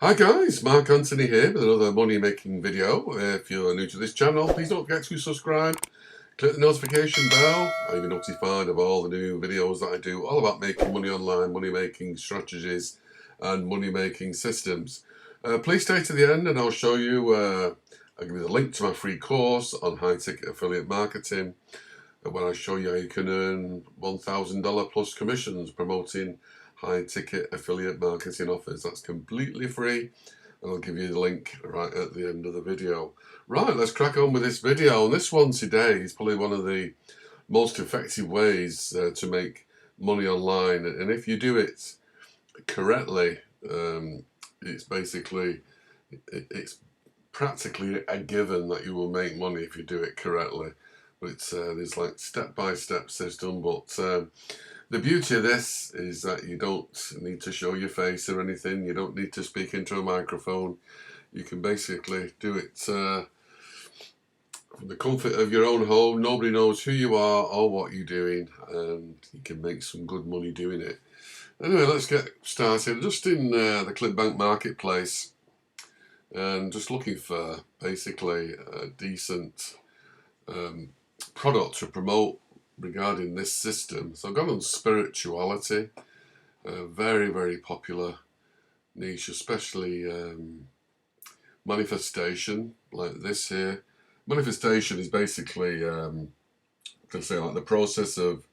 Hi guys, Mark Anthony here with another money making video. If you're new to this channel, please don't forget to subscribe, click the notification bell, and you'll be notified of all the new videos that I do all about making money online, money making strategies and money making systems. Please stay to the end and I'll show you, I'll give you the link to my free course on high ticket affiliate marketing, where I show you how you can earn $1,000 plus commissions promoting high ticket affiliate marketing offers. That's completely free, and I'll give you the link right at the end of the video. Right, let's crack on with this video. And this one today is probably one of the most effective ways to make money online, and if you do it correctly, it's basically it's practically a given that you will make money if you do it correctly. But there's like step-by-step system. But the beauty of this is that you don't need to show your face or anything. You don't need to speak into a microphone. You can basically do it from the comfort of your own home. Nobody knows who you are or what you're doing, and you can make some good money doing it. Anyway, let's get started. Just in the ClickBank marketplace, and just looking for basically a decent product to promote regarding this system. So I've gone on spirituality, a very, very popular niche, especially manifestation, like this here. Manifestation is basically, say, like the process of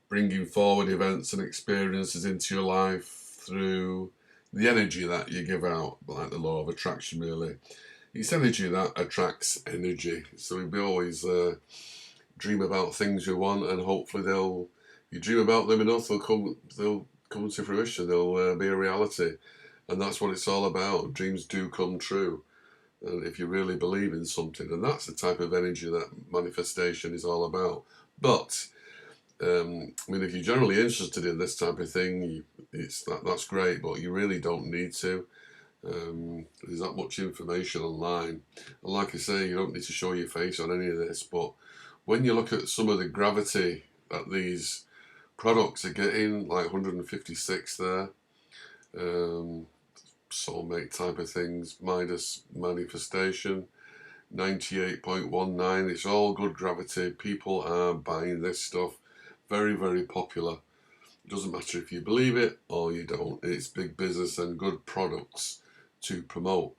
bringing forward events and experiences into your life through the energy that you give out, like the law of attraction, really. It's energy that attracts energy. So we always dream about things you want, and hopefully you dream about them enough, they'll come to fruition. They'll be a reality, and that's what it's all about. Dreams do come true, and if you really believe in something, and that's the type of energy that manifestation is all about. But I mean, if you're generally interested in this type of thing, that's great, but you really don't need to. There's that much information online, and like I say, you don't need to show your face on any of this. But when you look at some of the gravity that these products are getting, like 156 there, soulmate type of things, Midas manifestation, 98.19, it's all good gravity. People are buying this stuff. Very, very popular. It doesn't matter if you believe it or you don't. It's big business and good products to promote.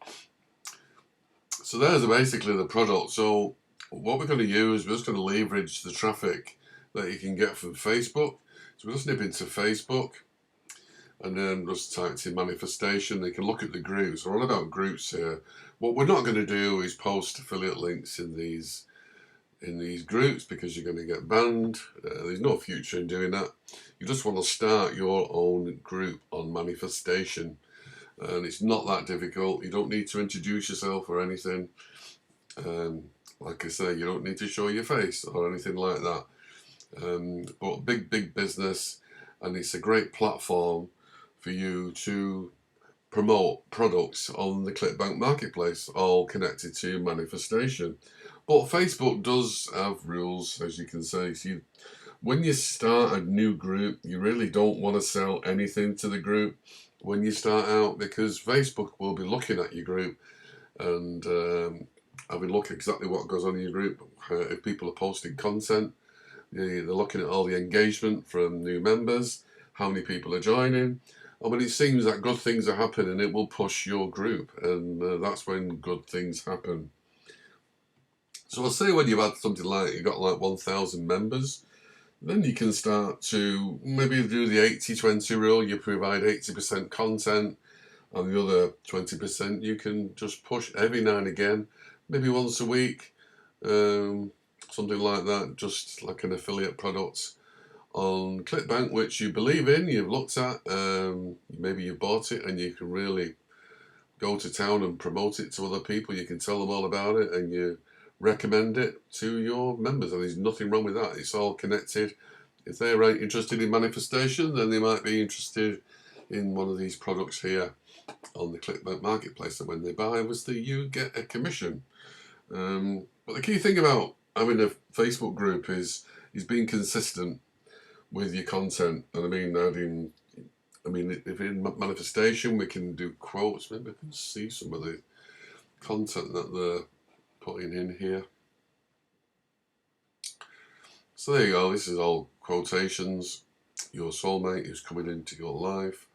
So there's basically the product. So what we're going to use, we're just going to leverage the traffic that you can get from Facebook. So we'll just nip into Facebook and then just type in manifestation. They can look at the groups. We're all about groups here. What we're not going to do is post affiliate links in these groups, because you're going to get banned. There's no future in doing that. You just want to start your own group on manifestation, and it's not that difficult. You don't need to introduce yourself or anything. Like I say, you don't need to show your face or anything like that. But big business, and it's a great platform for you to promote products on the ClickBank marketplace, all connected to manifestation. But Facebook does have rules, as you can see. So when you start a new group, you really don't want to sell anything to the group when you start out, because Facebook will be looking at your group and having a look at exactly what goes on in your group. If people are posting content, they're looking at all the engagement from new members, how many people are joining. Oh, but it seems that good things are happening, it will push your group, and that's when good things happen. So I'll say when you've had something like, you've got like 1,000 members, then you can start to maybe do the 80-20 rule. You provide 80% content, and the other 20% you can just push every now and again, maybe once a week, something like that, just like an affiliate product on ClickBank, which you believe in, you've looked at, maybe you bought it, and you can really go to town and promote it to other people. You can tell them all about it, and you recommend it to your members, and there's nothing wrong with that. It's all connected. If they're interested in manifestation, then they might be interested in one of these products here on the ClickBank marketplace, and when they buy, obviously you get a commission. But the key thing about having a Facebook group is being consistent with your content, and I mean adding I mean, if in manifestation we can do quotes, maybe I can see some of the content that they're putting in here. So there you go, this is all quotations, your soulmate is coming into your life,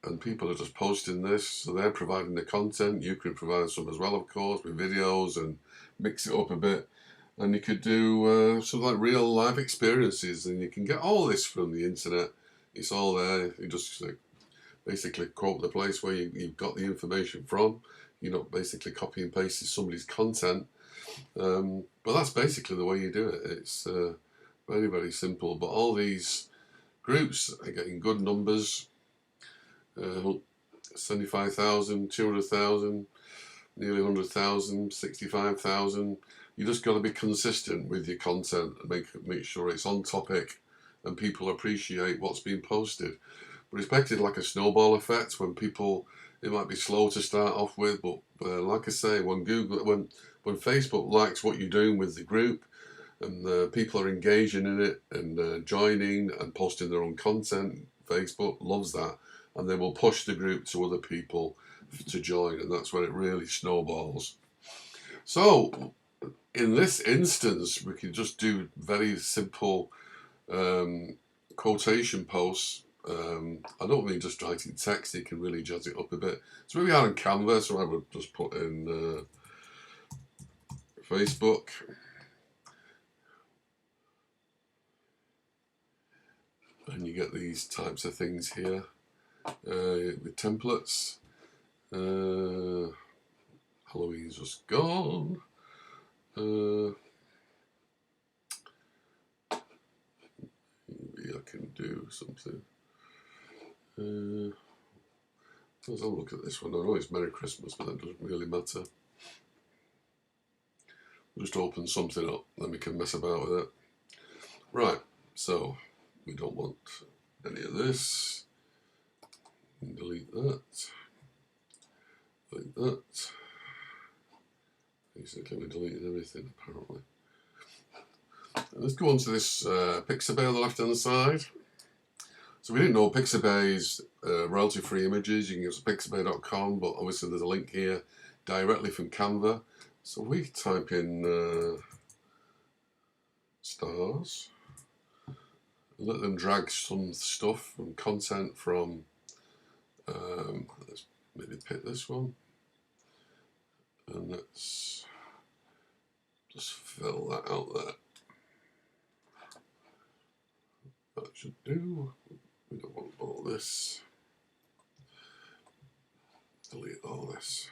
and people are just posting this, so they're providing the content. You can provide some as well, of course, with videos and mix it up a bit. And you could do something like real life experiences, and you can get all this from the internet. It's all there. You just basically quote the place where you've got the information from. You're not basically copy and pasting somebody's content. But that's basically the way you do it. It's very, very simple. But all these groups are getting good numbers. 75,000, 200,000, nearly 100,000, 65,000. You just got to be consistent with your content and make sure it's on topic and people appreciate what's being posted. But it's expected like a snowball effect when people, it might be slow to start off with, but like I say, when Facebook likes what you're doing with the group and people are engaging in it and joining and posting their own content, Facebook loves that, and they will push the group to other people to join, and that's when it really snowballs. So in this instance, we can just do very simple quotation posts. I don't mean just writing text, you can really jazz it up a bit. So we are in Canva, so I would just put in Facebook. And you get these types of things here with templates. Halloween's just gone. Maybe I can do something. Let's have a look at this one. I know it's Merry Christmas, but that doesn't really matter. We'll just open something up, then we can mess about with it. Right, so we don't want any of this. Delete that. Delete that. Basically, we deleted everything apparently. And let's go on to this Pixabay on the left hand side. So we didn't know Pixabay is royalty-free images. You can use pixabay.com, but obviously there's a link here directly from Canva. So we type in stars, and let them drag some stuff and content from, let's maybe pick this one, and let's just fill that out there. That should do. We don't want all this. Delete all this.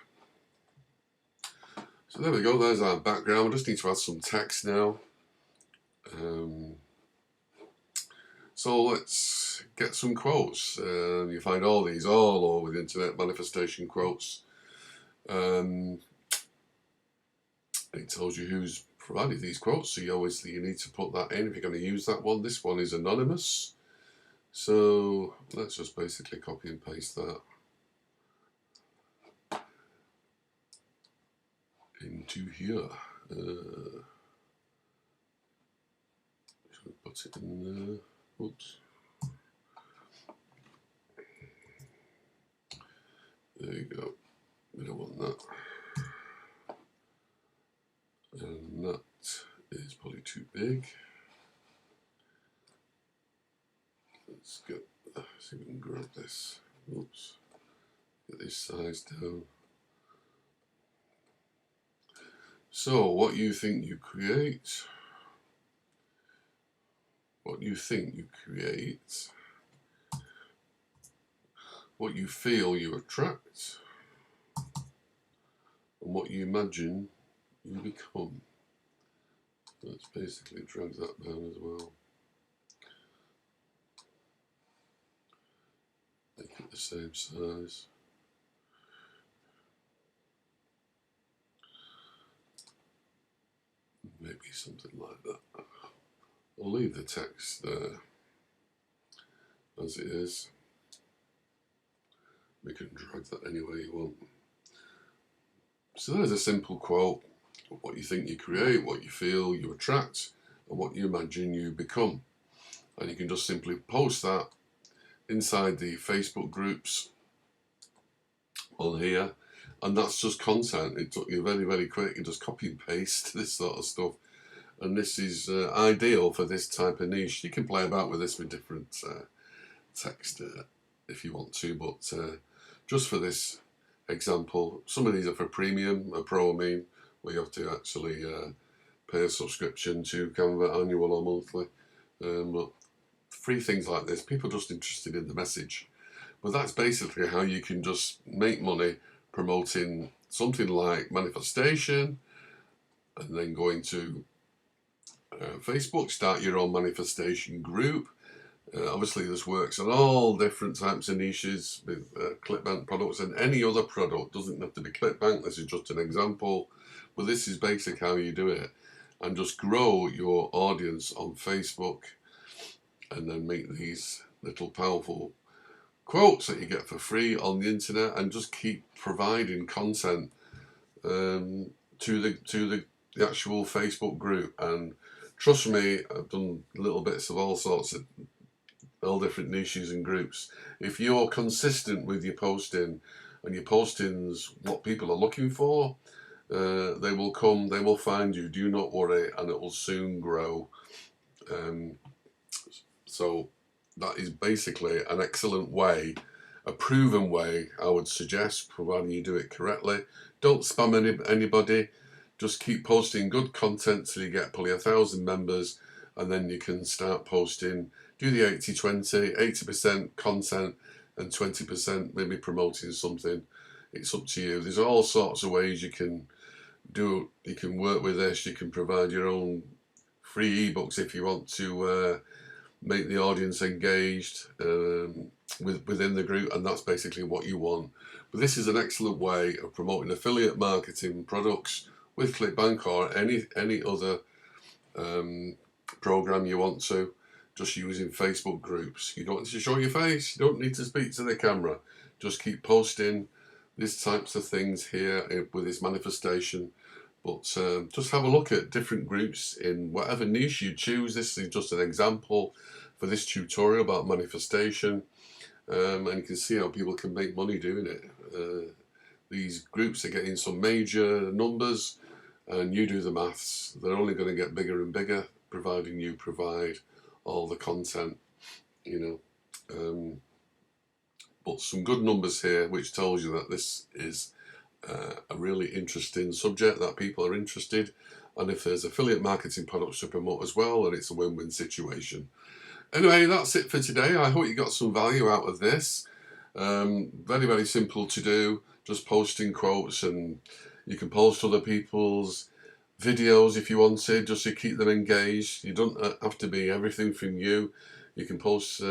So there we go, there's our background. We just need to add some text now. So let's get some quotes. You find all these all over the internet, manifestation quotes. It tells you who's provided these quotes, so you need to put that in if you're going to use that one. This one is anonymous, so let's just basically copy and paste that into here. Should I put it in there? Oops. There you go. We don't want that. And that is probably too big. Let's see if we can grab this. Oops. Get this size down. So, what you think you create, what you think you create, what you feel you attract, and what you imagine you become. Let's basically drag that down as well. Make it the same size. Maybe something like that. I'll leave the text there as it is. We can drag that any way you want. So there's a simple quote. What you think you create, what you feel you attract, and what you imagine you become. And you can just simply post that inside the Facebook groups on here, and that's just content. It took you very, very quick. You just copy and paste this sort of stuff, and this is ideal for this type of niche. You can play about with this with different text if you want to, but just for this example, some of these are for premium, a pro, I mean, where you have to actually pay a subscription to Canva, annual or monthly. But free things like this, people are just interested in the message. But that's basically how you can just make money promoting something like manifestation, and then going to Facebook, start your own manifestation group. Obviously this works on all different types of niches with ClickBank products, and any other product. Doesn't have to be ClickBank, this is just an example, but this is basically how you do it. And just grow your audience on Facebook, and then make these little powerful quotes that you get for free on the internet, and just keep providing content to the actual Facebook group. And trust me, I've done little bits of all sorts of all different niches and groups. If you're consistent with your posting, and your posting's what people are looking for, they will come, they will find you, do not worry, and it will soon grow. So that is basically an excellent way, a proven way, I would suggest, providing you do it correctly. Don't spam anybody, just keep posting good content till you get probably 1,000 members, and then you can start posting. Do the 80-20, 80% content and 20% maybe promoting something. It's up to you. There's all sorts of ways you can do. You can work with this. You can provide your own free ebooks if you want to make the audience engaged within the group, and that's basically what you want. But this is an excellent way of promoting affiliate marketing products with ClickBank or any other program you want to, just using Facebook groups. You don't need to show your face, you don't need to speak to the camera, just keep posting these types of things here with this manifestation. But just have a look at different groups in whatever niche you choose. This is just an example for this tutorial about manifestation, and you can see how people can make money doing it. These groups are getting some major numbers, and you do the maths. They're only going to get bigger and bigger, providing you provide all the content, you know. But some good numbers here, which tells you that this is a really interesting subject, that people are interested, and if there's affiliate marketing products to promote as well, then it's a win-win situation. Anyway, that's it for today. I hope you got some value out of this. Very, very simple to do, just posting quotes, and you can post other people's videos if you wanted, just to keep them engaged. You don't have to be everything from you. You can post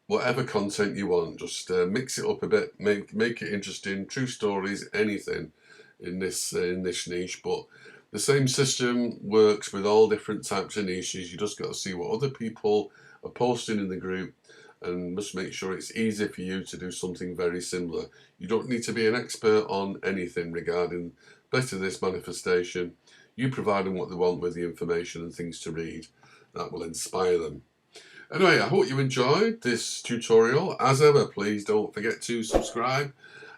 whatever content you want, just mix it up a bit, make it interesting, true stories, anything in this niche. But the same system works with all different types of niches. You just got to see what other people are posting in the group, and just make sure it's easy for you to do something very similar. You don't need to be an expert on anything regarding better this manifestation. You provide them what they want with the information and things to read that will inspire them. Anyway, I hope you enjoyed this tutorial. As ever, please don't forget to subscribe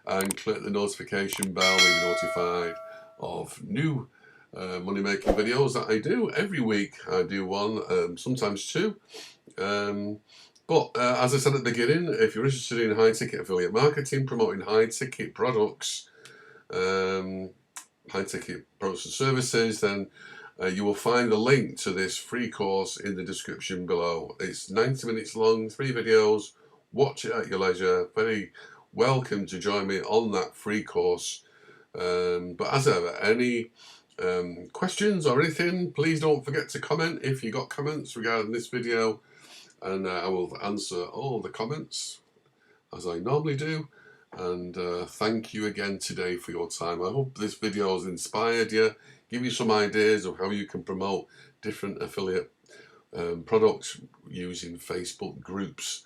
and click the notification bell to be notified of new money making videos that I do. Every week I do one, sometimes two. But as I said at the beginning, if you're interested in high ticket affiliate marketing, promoting high ticket products, high ticket products and services, then you will find the link to this free course in the description below. It's 90 minutes long, 3 videos. Watch it at your leisure. Very welcome to join me on that free course. But as ever, any questions or anything, please don't forget to comment if you got comments regarding this video, and I will answer all the comments as I normally do. And thank you again today for your time. I hope this video has inspired you, give you some ideas of how you can promote different affiliate products using Facebook groups.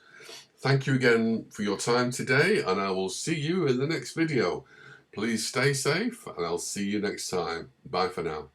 Thank you again for your time today, and I will see you in the next video. Please stay safe, and I'll see you next time. Bye for now.